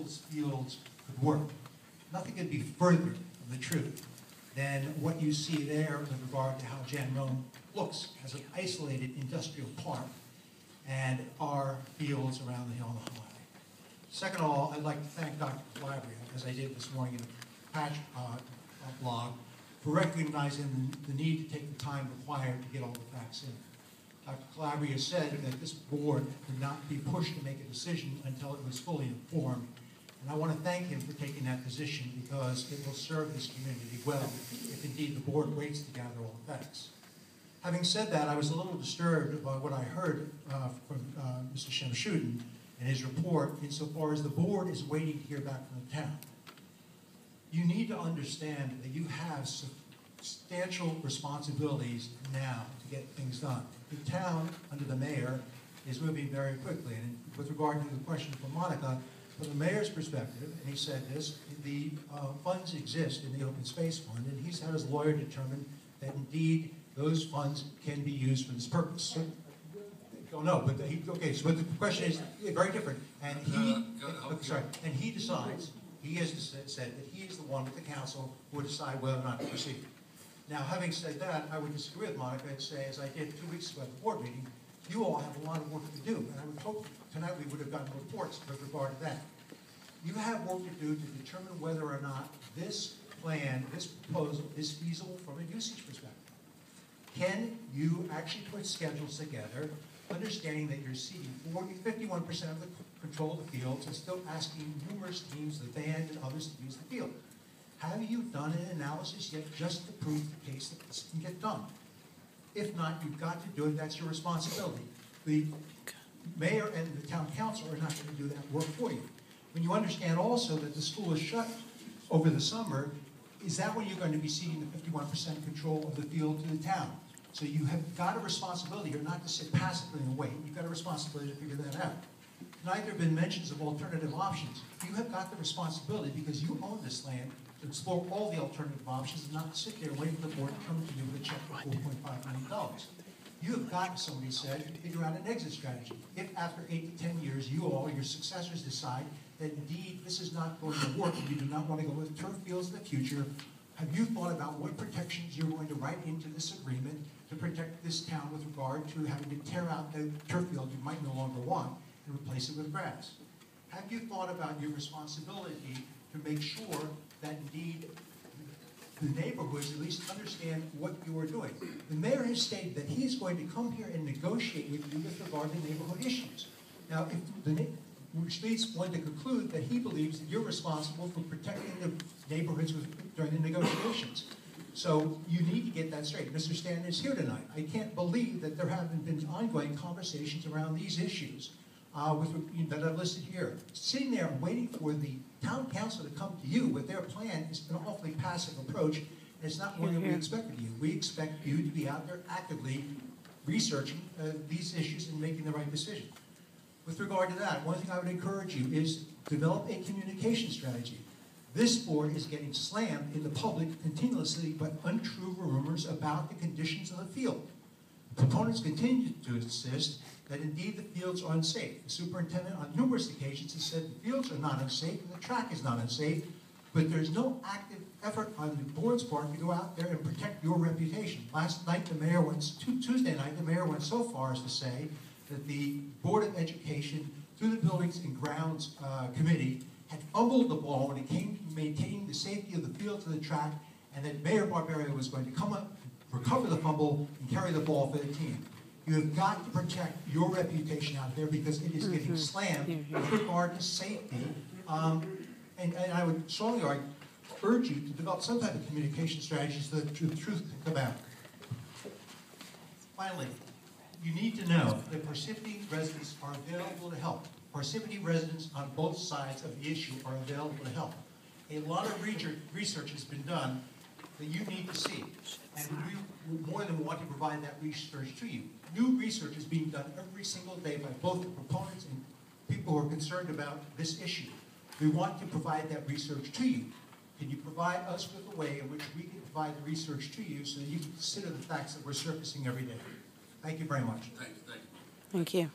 Cecil's fields could work. Nothing could be further from the truth than what you see there with regard to how Jan Rome looks as an isolated industrial park and our fields around the hill and the high. Second of all, I'd like to thank Dr. Calabria, as I did this morning in a patch blog, for recognizing the need to take the time required to get all the facts in. Dr. Calabria said that this board would not be pushed to make a decision until it was fully informed. And I want to thank him for taking that position because it will serve this community well if indeed the board waits to gather all the facts. Having said that, I was a little disturbed by what I heard from Mr. Shamshuddin in his report insofar as the board is waiting to hear back from the town. You need to understand that you have substantial responsibilities now to get things done. The town, under the mayor, is moving very quickly. And with regard to the question from Monica, from the mayor's perspective, and he said this, the funds exist in the open space fund, and he's had his lawyer determine that indeed those funds can be used for this purpose. So, oh no, but okay. So the question is very different, and he decides. He has said that he is the one with the council who will decide whether or not to proceed. Now, having said that, I would disagree with Monica and say, as I did 2 weeks ago at the board meeting, you all have a lot of work to do, and I would hope tonight we would have gotten reports with regard to that. You have work to do to determine whether or not this plan, this proposal, is feasible from a usage perspective. Can you actually put schedules together, understanding that you're ceding 51% of the control of the fields and still asking numerous teams, the band and others, to use the field? Have you done an analysis yet just to prove the case that this can get done? If not, you've got to do it. That's your responsibility. The mayor and the town council are not going to do that work for you. When you understand also that the school is shut over the summer, is that when you're going to be ceding the 51% control of the field to the town? So you have got a responsibility here not to sit passively and wait. You've got a responsibility to figure that out. Tonight there have been mentions of alternative options. You have got the responsibility, because you own this land, to explore all the alternative options and not sit there waiting for the board to come to you with a check for $4.5 million. You have got, somebody said, to figure out an exit strategy. If after 8 to 10 years you all, your successors, decide that indeed this is not going to work and you do not want to go with turf fields in the future, have you thought about what protections you're going to write into this agreement to protect this town with regard to having to tear out the turf field you might no longer want and replace it with grass? Have you thought about your responsibility to make sure that indeed the neighborhoods at least understand what you are doing? The mayor has stated that he's going to come here and negotiate with you with regard to neighborhood issues. Now, which leads one to conclude that he believes that you're responsible for protecting the neighborhoods during the negotiations. So you need to get that straight. Mr. Stanton is here tonight. I can't believe that there haven't been ongoing conversations around these issues that I've listed here. Sitting there and waiting for the town council to come to you with their plan is an awfully passive approach, and it's not one that we expect of you. We expect you to be out there actively researching these issues and making the right decision. With regard to that, one thing I would encourage you is develop a communication strategy. This board is getting slammed in the public continuously by untrue rumors about the conditions of the field. Proponents continue to insist that indeed the fields are unsafe. The superintendent on numerous occasions has said the fields are not unsafe and the track is not unsafe, but there's no active effort on the board's part to go out there and protect your reputation. Last night, the mayor went, Tuesday night, the mayor went so far as to say that the Board of Education, through the Buildings and Grounds Committee, had fumbled the ball when it came to maintaining the safety of the field to the track, and that Mayor Barbario was going to come up, recover the fumble, and carry the ball for the team. You have got to protect your reputation out there because it is getting slammed with regard to safety. And I would strongly urge you to develop some type of communication strategy so that the truth can come out. Finally, you need to know that Parsippany residents are available to help. Parsippany residents on both sides of the issue are available to help. A lot of research has been done that you need to see, and we more than want to provide that research to you. New research is being done every single day by both the proponents and people who are concerned about this issue. We want to provide that research to you. Can you provide us with a way in which we can provide the research to you so that you can consider the facts that we're surfacing every day? Thank you very much. Thank you. Thank you.